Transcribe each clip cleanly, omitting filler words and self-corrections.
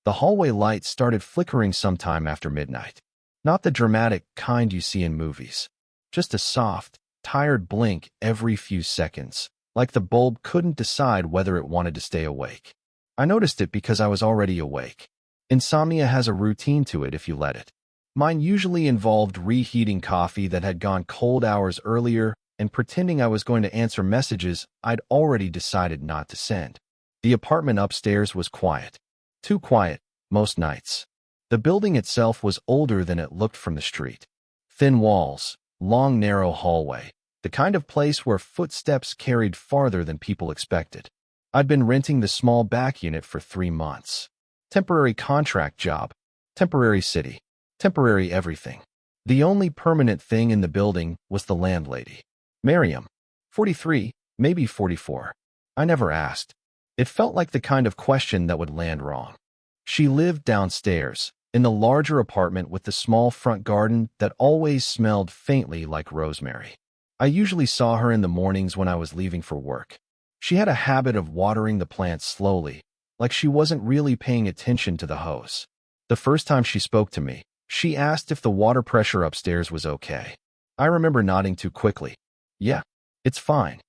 The hallway light started flickering sometime after midnight. Not the dramatic kind you see in movies. Just a soft, tired blink every few seconds, like the bulb couldn't decide whether it wanted to stay awake. I noticed it because I was already awake. Insomnia has a routine to it if you let it. Mine usually involved reheating coffee that had gone cold hours earlier and pretending I was going to answer messages I'd already decided not to send. The apartment upstairs was quiet. Too quiet, most nights. The building itself was older than it looked from the street. Thin walls, long narrow hallway, the kind of place where footsteps carried farther than people expected. I'd been renting the small back unit for 3 months. Temporary contract job, temporary city, temporary everything. The only permanent thing in the building was the landlady. Miriam, 43, maybe 44. I never asked. It felt like the kind of question that would land wrong. She lived downstairs, in the larger apartment with the small front garden that always smelled faintly like rosemary. I usually saw her in the mornings when I was leaving for work. She had a habit of watering the plants slowly, like she wasn't really paying attention to the hose. The first time she spoke to me, she asked if the water pressure upstairs was okay. I remember nodding too quickly. Yeah, it's fine.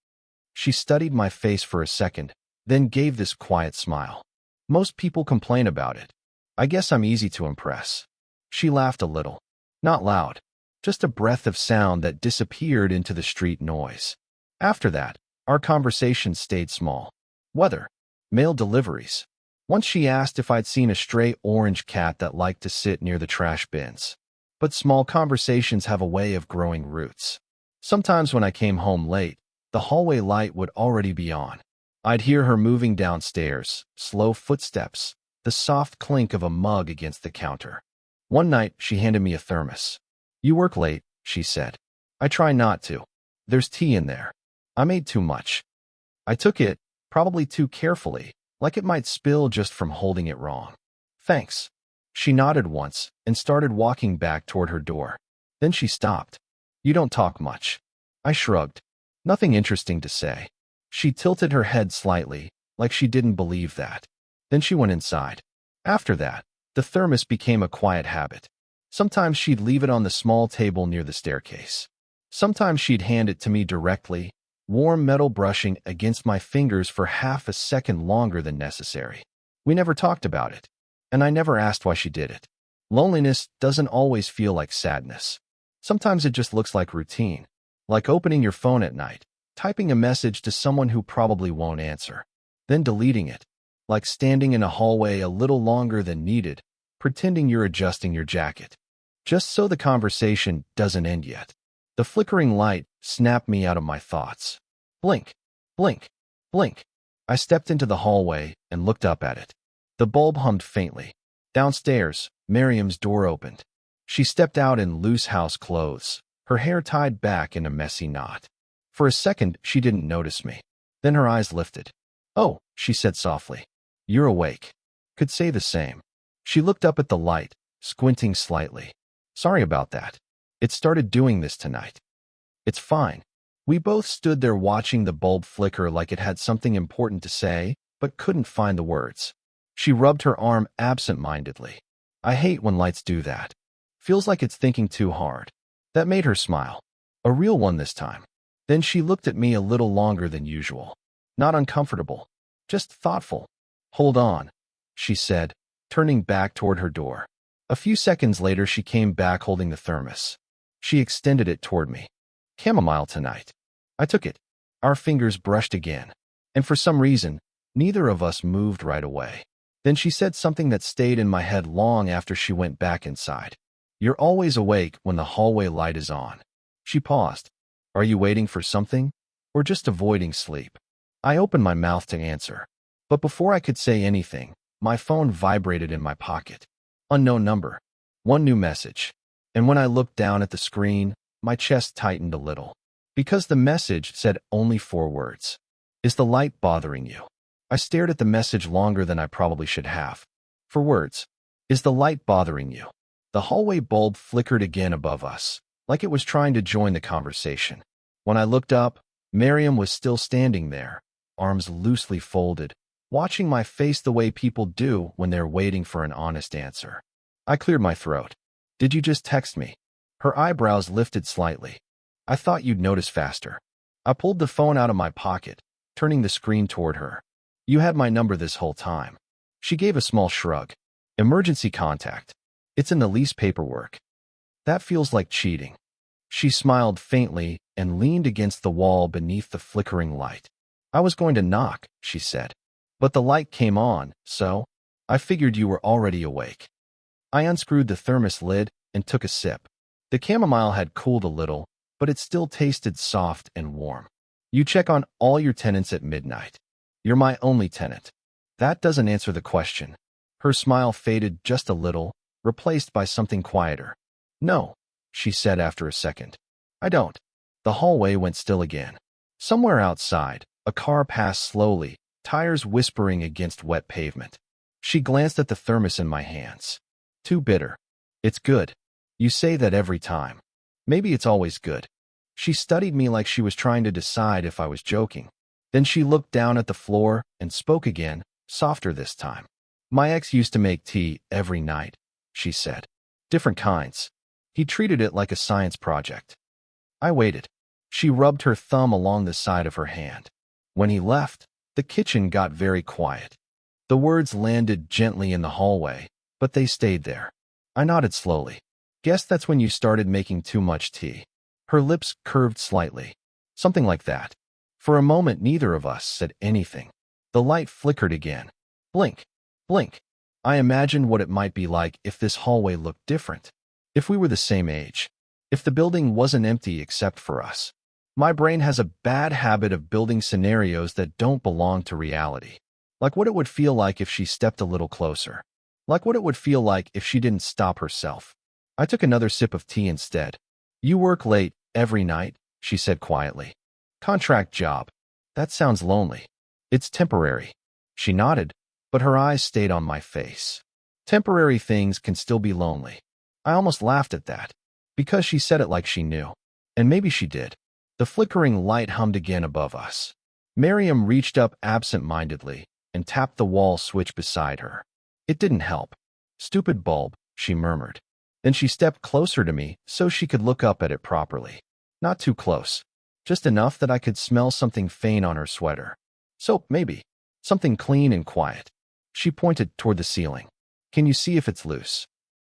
She studied my face for a second, then gave this quiet smile. Most people complain about it. I guess I'm easy to impress. She laughed a little. Not loud, just a breath of sound that disappeared into the street noise. After that, our conversation stayed small. Weather, mail deliveries. Once she asked if I'd seen a stray orange cat that liked to sit near the trash bins. But small conversations have a way of growing roots. Sometimes when I came home late, the hallway light would already be on. I'd hear her moving downstairs, slow footsteps, the soft clink of a mug against the counter. One night, she handed me a thermos. "You work late," she said. "I try not to. There's tea in there. I made too much." I took it, probably too carefully, like it might spill just from holding it wrong. "Thanks." She nodded once and started walking back toward her door. Then she stopped. "You don't talk much." I shrugged. Nothing interesting to say. She tilted her head slightly, like she didn't believe that. Then she went inside. After that, the thermos became a quiet habit. Sometimes she'd leave it on the small table near the staircase. Sometimes she'd hand it to me directly, warm metal brushing against my fingers for half a second longer than necessary. We never talked about it, and I never asked why she did it. Loneliness doesn't always feel like sadness. Sometimes it just looks like routine, like opening your phone at night, typing a message to someone who probably won't answer, then deleting it, like standing in a hallway a little longer than needed, pretending you're adjusting your jacket, just so the conversation doesn't end yet. The flickering light snapped me out of my thoughts. Blink, blink, blink. I stepped into the hallway and looked up at it. The bulb hummed faintly. Downstairs, Miriam's door opened. She stepped out in loose house clothes, her hair tied back in a messy knot. For a second, she didn't notice me. Then her eyes lifted. "Oh," she said softly. "You're awake." Could say the same. She looked up at the light, squinting slightly. "Sorry about that. It started doing this tonight." "It's fine." We both stood there watching the bulb flicker like it had something important to say, but couldn't find the words. She rubbed her arm absent-mindedly. I hate when lights do that. Feels like it's thinking too hard. That made her smile. A real one this time. Then she looked at me a little longer than usual. Not uncomfortable, just thoughtful. "Hold on," she said, turning back toward her door. A few seconds later, she came back holding the thermos. She extended it toward me. "Chamomile tonight." I took it. Our fingers brushed again. And for some reason, neither of us moved right away. Then she said something that stayed in my head long after she went back inside. "You're always awake when the hallway light is on." She paused. "Are you waiting for something? Or just avoiding sleep?" I opened my mouth to answer. But before I could say anything, my phone vibrated in my pocket. Unknown number. One new message. And when I looked down at the screen, my chest tightened a little. Because the message said only 4 words. "Is the light bothering you?" I stared at the message longer than I probably should have. 4 words. "Is the light bothering you?" The hallway bulb flickered again above us, like it was trying to join the conversation. When I looked up, Miriam was still standing there, arms loosely folded, watching my face the way people do when they're waiting for an honest answer. I cleared my throat. Did you just text me? Her eyebrows lifted slightly. I thought you'd notice faster. I pulled the phone out of my pocket, turning the screen toward her. You had my number this whole time. She gave a small shrug. Emergency contact. It's in the lease paperwork. That feels like cheating. She smiled faintly and leaned against the wall beneath the flickering light. I was going to knock, she said. But the light came on, so I figured you were already awake. I unscrewed the thermos lid and took a sip. The chamomile had cooled a little, but it still tasted soft and warm. You check on all your tenants at midnight. You're my only tenant. That doesn't answer the question. Her smile faded just a little, replaced by something quieter. No, she said after a second. I don't. The hallway went still again. Somewhere outside, a car passed slowly, tires whispering against wet pavement. She glanced at the thermos in my hands. Too bitter. It's good. You say that every time. Maybe it's always good. She studied me like she was trying to decide if I was joking. Then she looked down at the floor and spoke again, softer this time. My ex used to make tea every night, she said. Different kinds. He treated it like a science project. I waited. She rubbed her thumb along the side of her hand. When he left, the kitchen got very quiet. The words landed gently in the hallway, but they stayed there. I nodded slowly. Guess that's when you started making too much tea. Her lips curved slightly. Something like that. For a moment, neither of us said anything. The light flickered again. Blink. Blink. I imagined what it might be like if this hallway looked different. If we were the same age. If the building wasn't empty except for us. My brain has a bad habit of building scenarios that don't belong to reality. Like what it would feel like if she stepped a little closer. Like what it would feel like if she didn't stop herself. I took another sip of tea instead. You work late every night, she said quietly. Contract job. That sounds lonely. It's temporary. She nodded, but her eyes stayed on my face. Temporary things can still be lonely. I almost laughed at that, because she said it like she knew. And maybe she did. The flickering light hummed again above us. Miriam reached up absent-mindedly and tapped the wall switch beside her. It didn't help. Stupid bulb, she murmured. Then she stepped closer to me so she could look up at it properly. Not too close. Just enough that I could smell something faint on her sweater. Soap, maybe. Something clean and quiet. She pointed toward the ceiling. Can you see if it's loose?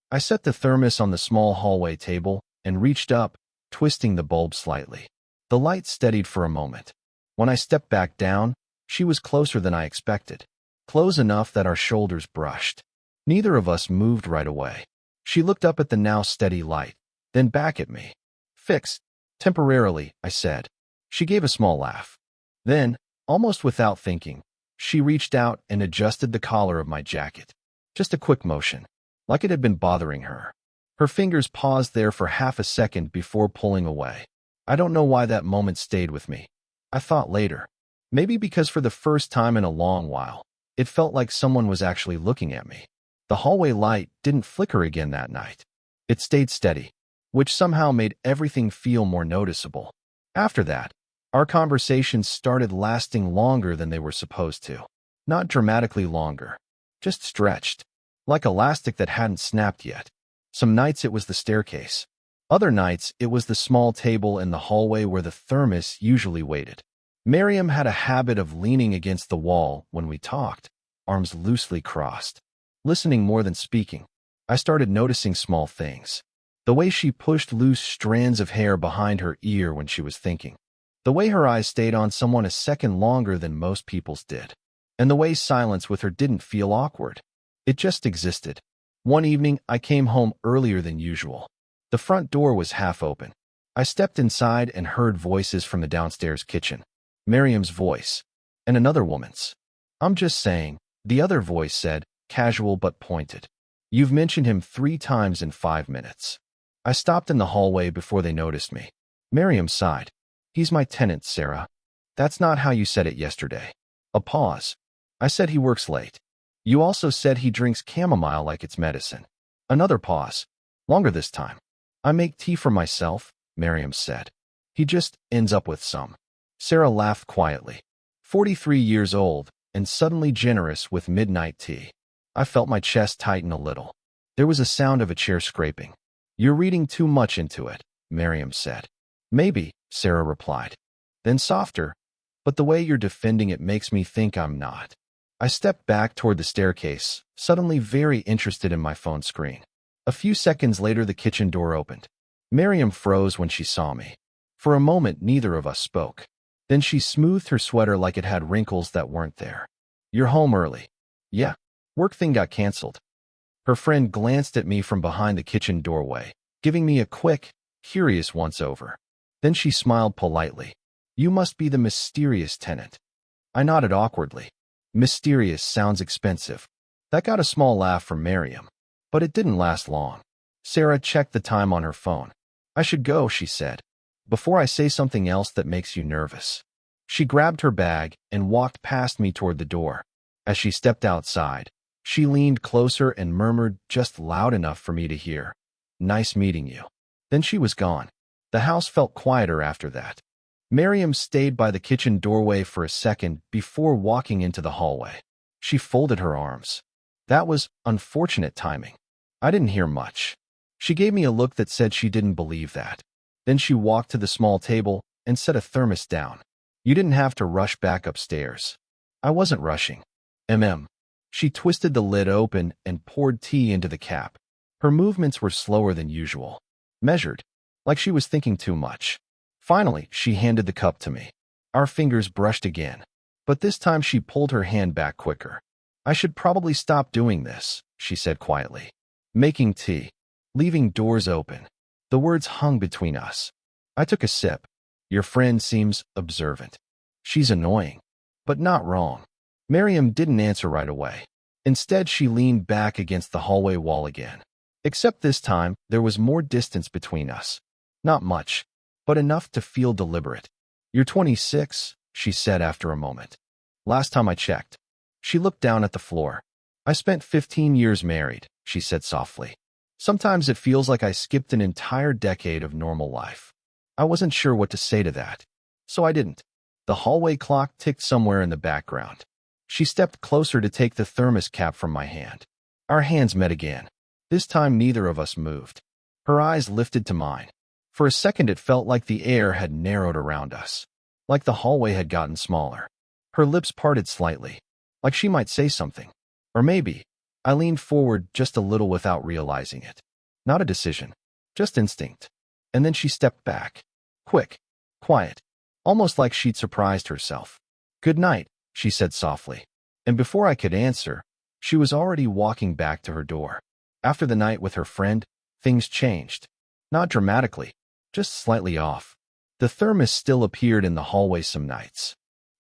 I set the thermos on the small hallway table and reached up, twisting the bulb slightly. The light steadied for a moment. When I stepped back down, she was closer than I expected. Close enough that our shoulders brushed. Neither of us moved right away. She looked up at the now steady light, then back at me. Fix. Temporarily, I said. She gave a small laugh. Then, almost without thinking, she reached out and adjusted the collar of my jacket. Just a quick motion, like it had been bothering her. Her fingers paused there for half a second before pulling away. I don't know why that moment stayed with me. I thought later. Maybe because for the first time in a long while, it felt like someone was actually looking at me. The hallway light didn't flicker again that night. It stayed steady, which somehow made everything feel more noticeable. After that, our conversations started lasting longer than they were supposed to. Not dramatically longer, just stretched, like elastic that hadn't snapped yet. Some nights it was the staircase. Other nights it was the small table in the hallway where the thermos usually waited. Miriam had a habit of leaning against the wall when we talked, arms loosely crossed. Listening more than speaking, I started noticing small things. The way she pushed loose strands of hair behind her ear when she was thinking. The way her eyes stayed on someone a second longer than most people's did. And the way silence with her didn't feel awkward. It just existed. One evening, I came home earlier than usual. The front door was half open. I stepped inside and heard voices from the downstairs kitchen. Miriam's voice. And another woman's. I'm just saying, the other voice said, casual but pointed. You've mentioned him 3 times in 5 minutes. I stopped in the hallway before they noticed me. Miriam sighed. He's my tenant, Sarah. That's not how you said it yesterday. A pause. I said he works late. You also said he drinks chamomile like it's medicine. Another pause. Longer this time. I make tea for myself, Miriam said. He just ends up with some. Sarah laughed quietly. 43 years old, and suddenly generous with midnight tea. I felt my chest tighten a little. There was a sound of a chair scraping. "You're reading too much into it," Miriam said. "Maybe," Sarah replied. Then softer, "But the way you're defending it makes me think I'm not." I stepped back toward the staircase, suddenly very interested in my phone screen. A few seconds later, the kitchen door opened. Miriam froze when she saw me. For a moment, neither of us spoke. Then she smoothed her sweater like it had wrinkles that weren't there. "You're home early." "Yeah. Work thing got canceled." Her friend glanced at me from behind the kitchen doorway, giving me a quick, curious once-over. Then she smiled politely. "You must be the mysterious tenant." I nodded awkwardly. Mysterious sounds expensive. That got a small laugh from Miriam. But it didn't last long. Sarah checked the time on her phone. "I should go," she said, "before I say something else that makes you nervous." She grabbed her bag and walked past me toward the door. As she stepped outside, she leaned closer and murmured just loud enough for me to hear, "Nice meeting you." Then she was gone. The house felt quieter after that. Miriam stayed by the kitchen doorway for a second before walking into the hallway. She folded her arms. That was unfortunate timing. I didn't hear much. She gave me a look that said she didn't believe that. Then she walked to the small table and set a thermos down. "You didn't have to rush back upstairs." I wasn't rushing. She twisted the lid open and poured tea into the cap. Her movements were slower than usual. Measured, like she was thinking too much. Finally, she handed the cup to me. Our fingers brushed again, but this time she pulled her hand back quicker. "I should probably stop doing this," she said quietly. "Making tea. Leaving doors open." The words hung between us. I took a sip. "Your friend seems observant." "She's annoying." But not wrong. Miriam didn't answer right away. Instead, she leaned back against the hallway wall again. Except this time, there was more distance between us. Not much, but enough to feel deliberate. "You're 26, she said after a moment. "Last time I checked." She looked down at the floor. "I spent 15 years married," she said softly. "Sometimes it feels like I skipped an entire decade of normal life." I wasn't sure what to say to that, so I didn't. The hallway clock ticked somewhere in the background. She stepped closer to take the thermos cap from my hand. Our hands met again. This time neither of us moved. Her eyes lifted to mine. For a second it felt like the air had narrowed around us, like the hallway had gotten smaller. Her lips parted slightly, like she might say something. Or maybe. I leaned forward just a little without realizing it. Not a decision, just instinct. And then she stepped back. Quick, quiet, almost like she'd surprised herself. "Good night," she said softly. And before I could answer, she was already walking back to her door. After the night with her friend, things changed. Not dramatically, just slightly off. The thermos still appeared in the hallway some nights.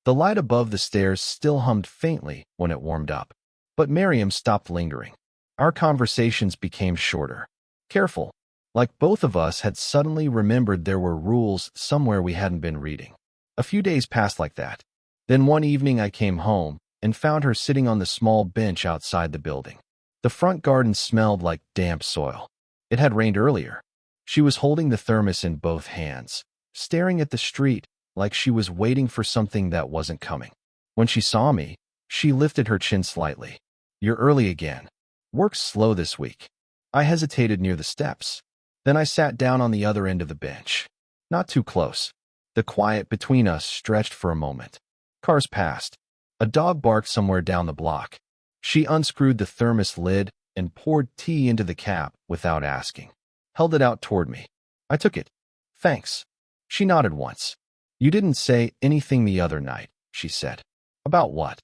The light above the stairs still hummed faintly when it warmed up. But Miriam stopped lingering. Our conversations became shorter. Careful, like both of us had suddenly remembered there were rules somewhere we hadn't been reading. A few days passed like that. Then one evening I came home and found her sitting on the small bench outside the building. The front garden smelled like damp soil. It had rained earlier. She was holding the thermos in both hands, staring at the street like she was waiting for something that wasn't coming. When she saw me, she lifted her chin slightly. "You're early again. Work's slow this week." I hesitated near the steps. Then I sat down on the other end of the bench. Not too close. The quiet between us stretched for a moment. Cars passed. A dog barked somewhere down the block. She unscrewed the thermos lid and poured tea into the cap without asking. Held it out toward me. I took it. "Thanks." She nodded once. "You didn't say anything the other night," she said. "About what?"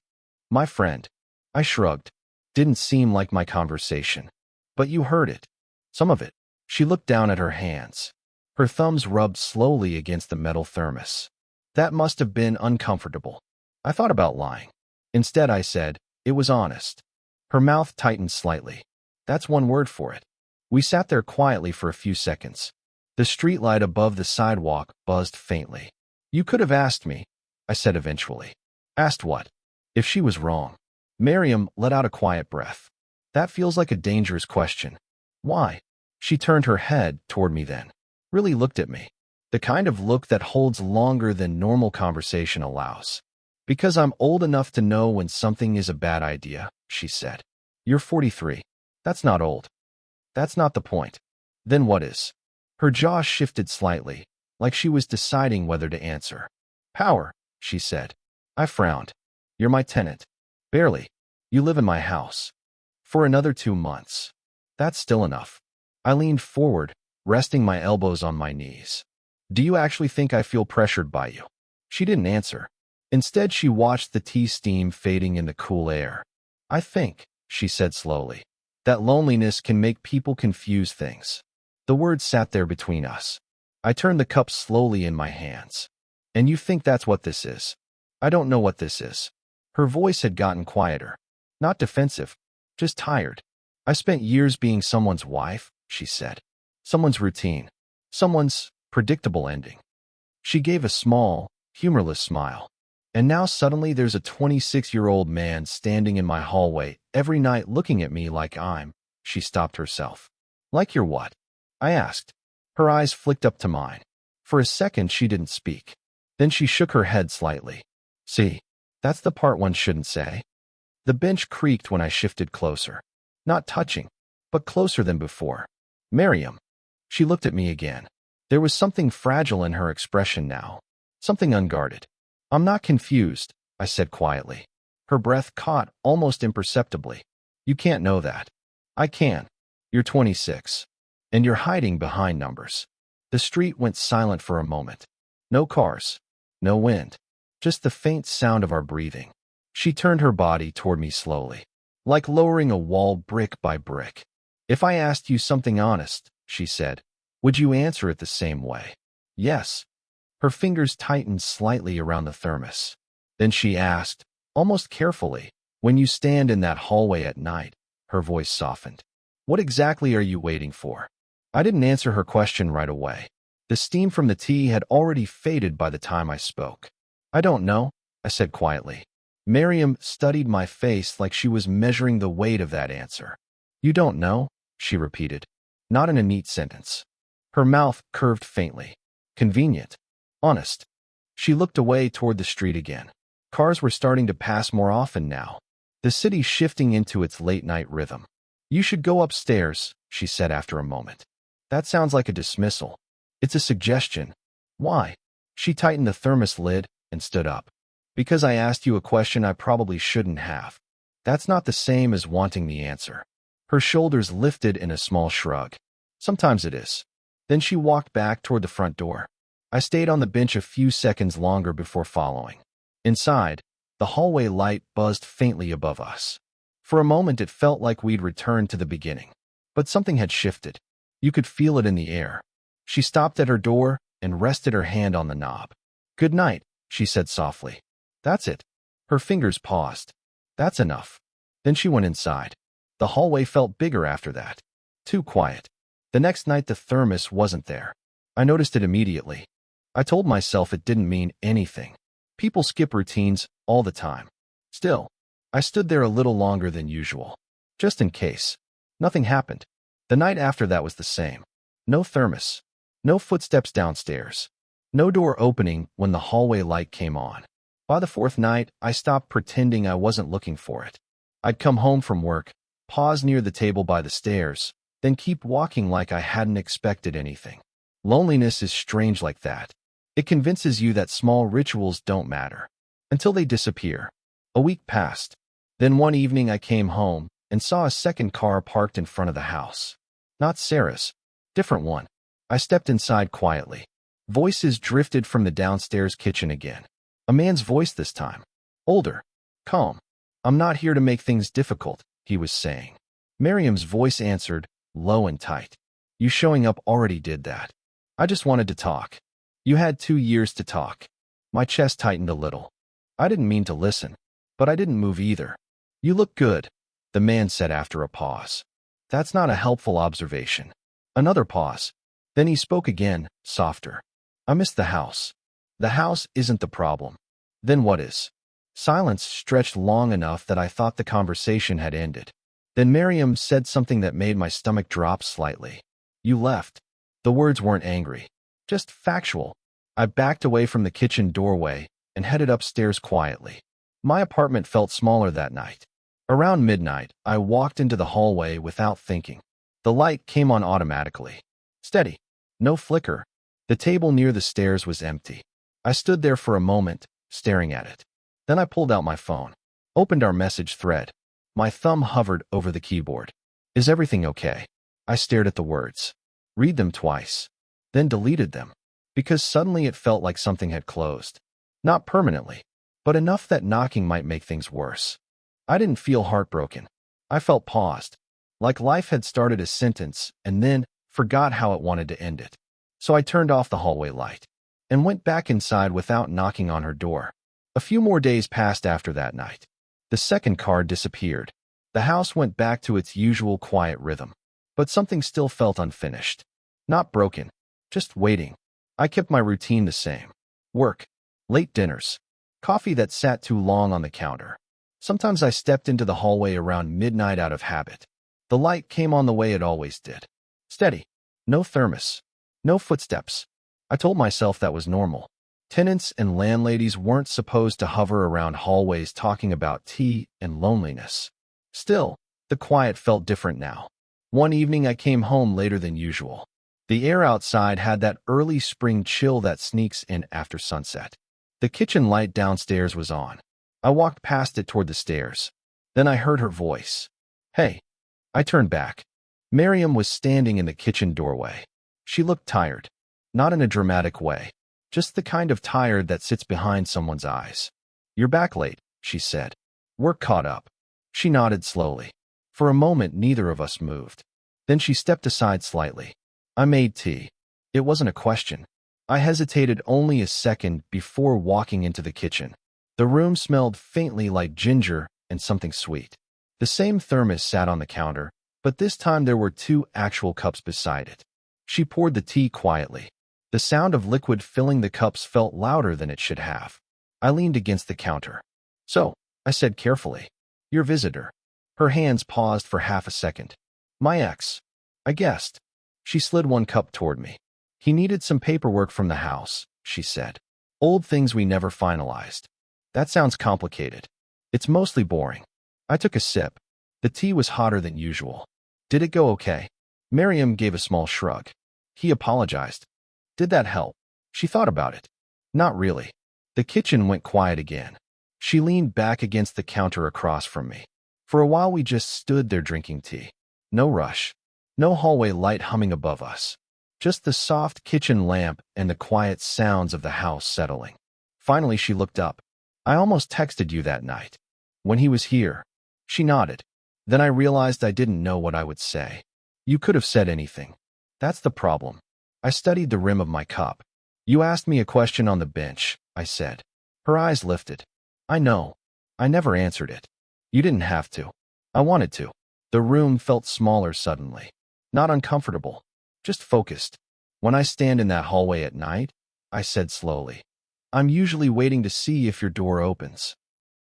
"My friend." I shrugged. "Didn't seem like my conversation." "But you heard it." "Some of it." She looked down at her hands. Her thumbs rubbed slowly against the metal thermos. "That must have been uncomfortable." I thought about lying. Instead, I said, "It was honest." Her mouth tightened slightly. That's one word for it. We sat there quietly for a few seconds. The streetlight above the sidewalk buzzed faintly. "You could have asked me," I said eventually. "Asked what?" If she was wrong. Miriam let out a quiet breath. "That feels like a dangerous question." "Why?" She turned her head toward me then. Really looked at me. The kind of look that holds longer than normal conversation allows. Because I'm old enough to know when something is a bad idea, she said. You're 43. That's not old. That's not the point. Then what is? Her jaw shifted slightly, like she was deciding whether to answer. Power, she said. I frowned. You're my tenant. Barely. You live in my house. For another 2 months. That's still enough. I leaned forward, resting my elbows on my knees. Do you actually think I feel pressured by you? She didn't answer. Instead, she watched the tea steam fading in the cool air. I think, she said slowly, that loneliness can make people confuse things. The words sat there between us. I turned the cup slowly in my hands. And you think that's what this is? I don't know what this is. Her voice had gotten quieter. Not defensive, just tired. I spent years being someone's wife, she said. Someone's routine. Someone's predictable ending. She gave a small, humorless smile. And now suddenly there's a 26-year-old man standing in my hallway every night looking at me like I'm. She stopped herself. Like you're what? I asked. Her eyes flicked up to mine. For a second she didn't speak. Then she shook her head slightly. See, that's the part one shouldn't say. The bench creaked when I shifted closer. Not touching, but closer than before. Miriam. She looked at me again. There was something fragile in her expression now. Something unguarded. I'm not confused, I said quietly. Her breath caught almost imperceptibly. You can't know that. I can. You're 26. And you're hiding behind numbers. The street went silent for a moment. No cars. No wind. Just the faint sound of our breathing. She turned her body toward me slowly, like lowering a wall brick by brick. If I asked you something honest, she said, would you answer it the same way? Yes. Her fingers tightened slightly around the thermos. Then she asked, almost carefully, when you stand in that hallway at night, her voice softened. What exactly are you waiting for? I didn't answer her question right away. The steam from the tea had already faded by the time I spoke. I don't know, I said quietly. Miriam studied my face like she was measuring the weight of that answer. You don't know, she repeated, not in a neat sentence. Her mouth curved faintly. Convenient. Honest. She looked away toward the street again. Cars were starting to pass more often now. The city shifting into its late-night rhythm. You should go upstairs, she said after a moment. That sounds like a dismissal. It's a suggestion. Why? She tightened the thermos lid and stood up. Because I asked you a question I probably shouldn't have. That's not the same as wanting the answer. Her shoulders lifted in a small shrug. Sometimes it is. Then she walked back toward the front door. I stayed on the bench a few seconds longer before following. Inside, the hallway light buzzed faintly above us. For a moment it felt like we'd returned to the beginning. But something had shifted. You could feel it in the air. She stopped at her door and rested her hand on the knob. Good night, she said softly. That's it. Her fingers paused. That's enough. Then she went inside. The hallway felt bigger after that. Too quiet. The next night the thermos wasn't there. I noticed it immediately. I told myself it didn't mean anything. People skip routines all the time. Still, I stood there a little longer than usual. Just in case. Nothing happened. The night after that was the same. No thermos. No footsteps downstairs. No door opening when the hallway light came on. By the fourth night, I stopped pretending I wasn't looking for it. I'd come home from work, pause near the table by the stairs, then keep walking like I hadn't expected anything. Loneliness is strange like that. It convinces you that small rituals don't matter. Until they disappear. A week passed. Then one evening I came home and saw a second car parked in front of the house. Not Sarah's. Different one. I stepped inside quietly. Voices drifted from the downstairs kitchen again. A man's voice this time. Older. Calm. I'm not here to make things difficult, he was saying. Miriam's voice answered, low and tight. You showing up already did that. I just wanted to talk. You had 2 years to talk. My chest tightened a little. I didn't mean to listen, but I didn't move either. You look good, the man said after a pause. That's not a helpful observation. Another pause. Then he spoke again, softer. I miss the house. The house isn't the problem. Then what is? Silence stretched long enough that I thought the conversation had ended. Then Miriam said something that made my stomach drop slightly. You left. The words weren't angry, just factual. I backed away from the kitchen doorway and headed upstairs quietly. My apartment felt smaller that night. Around midnight, I walked into the hallway without thinking. The light came on automatically. Steady. No flicker. The table near the stairs was empty. I stood there for a moment, staring at it. Then I pulled out my phone. Opened our message thread. My thumb hovered over the keyboard. Is everything okay? I stared at the words. Read them twice. Then deleted them. Because suddenly it felt like something had closed. Not permanently, but enough that knocking might make things worse. I didn't feel heartbroken. I felt paused. Like life had started a sentence and then forgot how it wanted to end it. So I turned off the hallway light and went back inside without knocking on her door. A few more days passed after that night. The second card disappeared. The house went back to its usual quiet rhythm. But something still felt unfinished. Not broken, just waiting. I kept my routine the same. Work, late dinners, coffee that sat too long on the counter. Sometimes I stepped into the hallway around midnight out of habit. The light came on the way it always did. Steady. No thermos. No footsteps. I told myself that was normal. Tenants and landladies weren't supposed to hover around hallways talking about tea and loneliness. Still, the quiet felt different now. One evening I came home later than usual. The air outside had that early spring chill that sneaks in after sunset. The kitchen light downstairs was on. I walked past it toward the stairs. Then I heard her voice. Hey. I turned back. Miriam was standing in the kitchen doorway. She looked tired. Not in a dramatic way. Just the kind of tired that sits behind someone's eyes. You're back late, she said. Work caught up. She nodded slowly. For a moment, neither of us moved. Then she stepped aside slightly. I made tea. It wasn't a question. I hesitated only a second before walking into the kitchen. The room smelled faintly like ginger and something sweet. The same thermos sat on the counter, but this time there were 2 actual cups beside it. She poured the tea quietly. The sound of liquid filling the cups felt louder than it should have. I leaned against the counter. So, I said carefully, your visitor. Her hands paused for half a second. My ex. I guessed. She slid 1 cup toward me. He needed some paperwork from the house, she said. Old things we never finalized. That sounds complicated. It's mostly boring. I took a sip. The tea was hotter than usual. Did it go okay? Miriam gave a small shrug. He apologized. Did that help? She thought about it. Not really. The kitchen went quiet again. She leaned back against the counter across from me. For a while we just stood there drinking tea. No rush. No hallway light humming above us. Just the soft kitchen lamp and the quiet sounds of the house settling. Finally she looked up. I almost texted you that night. When he was here. She nodded. Then I realized I didn't know what I would say. You could have said anything. That's the problem. I studied the rim of my cup. You asked me a question on the bench, I said. Her eyes lifted. I know. I never answered it. You didn't have to. I wanted to. The room felt smaller suddenly. Not uncomfortable. Just focused. When I stand in that hallway at night, I said slowly, I'm usually waiting to see if your door opens.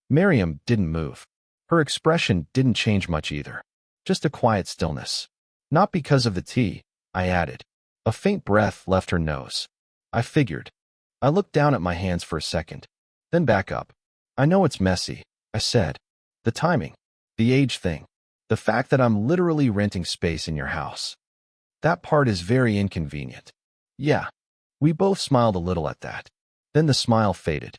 Miriam didn't move. Her expression didn't change much either. Just a quiet stillness. Not because of the tea, I added. A faint breath left her nose. I figured. I looked down at my hands for a second, then back up. I know it's messy, I said. The timing. The age thing. The fact that I'm literally renting space in your house. That part is very inconvenient. Yeah. We both smiled a little at that. Then the smile faded.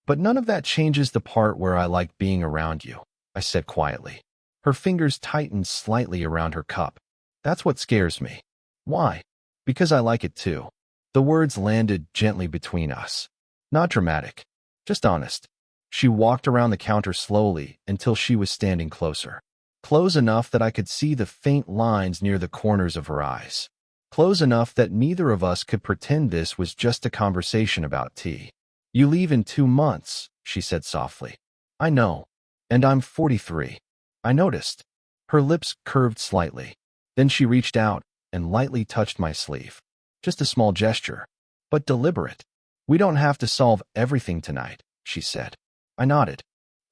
But none of that changes the part where I like being around you, I said quietly. Her fingers tightened slightly around her cup. That's what scares me. Why? Because I like it too. The words landed gently between us. Not dramatic. Just honest. She walked around the counter slowly until she was standing closer. Close enough that I could see the faint lines near the corners of her eyes. Close enough that neither of us could pretend this was just a conversation about tea. You leave in 2 months, she said softly. I know. And I'm 43. I noticed. Her lips curved slightly. Then she reached out and lightly touched my sleeve. Just a small gesture, but deliberate. We don't have to solve everything tonight, she said. I nodded.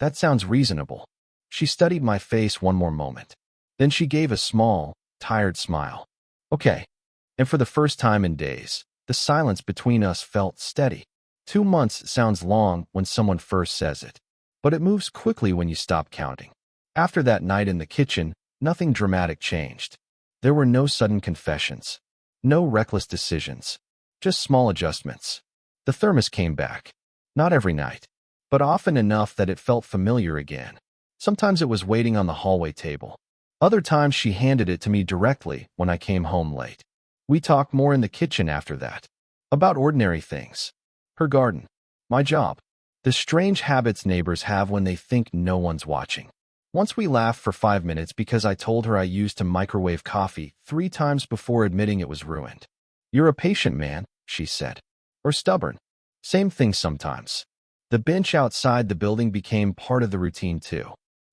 That sounds reasonable. She studied my face one more moment. Then she gave a small, tired smile. Okay. And for the first time in days, the silence between us felt steady. 2 months sounds long when someone first says it, but it moves quickly when you stop counting. After that night in the kitchen, nothing dramatic changed. There were no sudden confessions, no reckless decisions, just small adjustments. The thermos came back. Not every night, but often enough that it felt familiar again. Sometimes it was waiting on the hallway table. Other times she handed it to me directly when I came home late. We talked more in the kitchen after that. About ordinary things. Her garden. My job. The strange habits neighbors have when they think no one's watching. Once we laughed for 5 minutes because I told her I used to microwave coffee 3 times before admitting it was ruined. You're a patient man, she said. Or stubborn. Same thing sometimes. The bench outside the building became part of the routine too.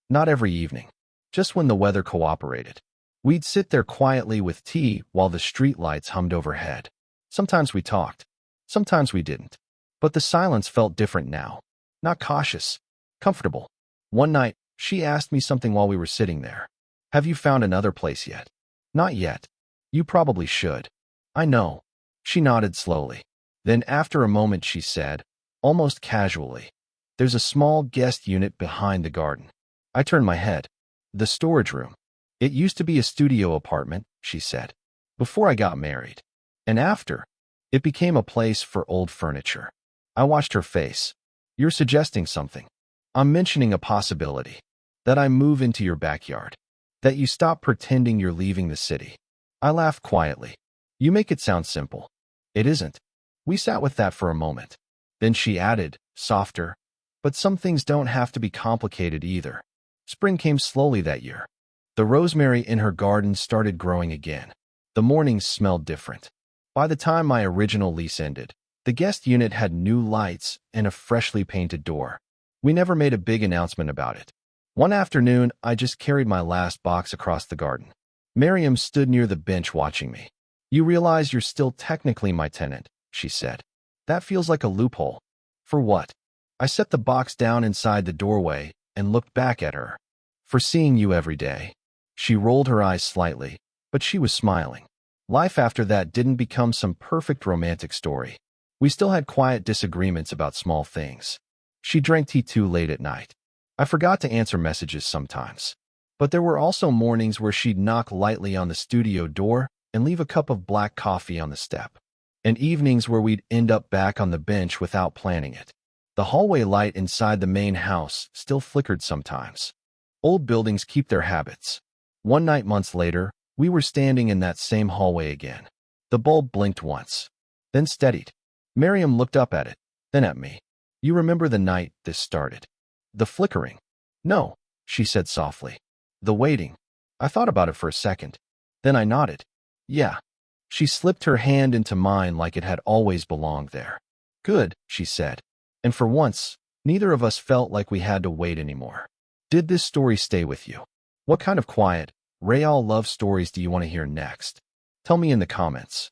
Not every evening. Just when the weather cooperated. We'd sit there quietly with tea while the streetlights hummed overhead. Sometimes we talked. Sometimes we didn't. But the silence felt different now. Not cautious. Comfortable. One night, she asked me something while we were sitting there. Have you found another place yet? Not yet. You probably should. I know. She nodded slowly. Then after a moment she said, almost casually, there's a small guest unit behind the garden. I turned my head. The storage room. It used to be a studio apartment, she said, before I got married. And after, it became a place for old furniture. I watched her face. You're suggesting something. I'm mentioning a possibility. That I move into your backyard. That you stop pretending you're leaving the city. I laughed quietly. You make it sound simple. It isn't. We sat with that for a moment. Then she added, softer, but some things don't have to be complicated either. Spring came slowly that year. The rosemary in her garden started growing again. The mornings smelled different. By the time my original lease ended, the guest unit had new lights and a freshly painted door. We never made a big announcement about it. One afternoon, I just carried my last box across the garden. Miriam stood near the bench watching me. You realize you're still technically my tenant, she said. That feels like a loophole. For what? I set the box down inside the doorway and looked back at her. For seeing you every day. She rolled her eyes slightly, but she was smiling. Life after that didn't become some perfect romantic story. We still had quiet disagreements about small things. She drank tea too late at night. I forgot to answer messages sometimes. But there were also mornings where she'd knock lightly on the studio door and leave a cup of black coffee on the step. And evenings where we'd end up back on the bench without planning it. The hallway light inside the main house still flickered sometimes. Old buildings keep their habits. One night months later, we were standing in that same hallway again. The bulb blinked once, then steadied. Miriam looked up at it, then at me. You remember the night this started? The flickering? No, she said softly. The waiting. I thought about it for a second. Then I nodded. Yeah. She slipped her hand into mine like it had always belonged there. Good, she said. And for once, neither of us felt like we had to wait anymore. Did this story stay with you? What kind of quiet, real love stories do you want to hear next? Tell me in the comments.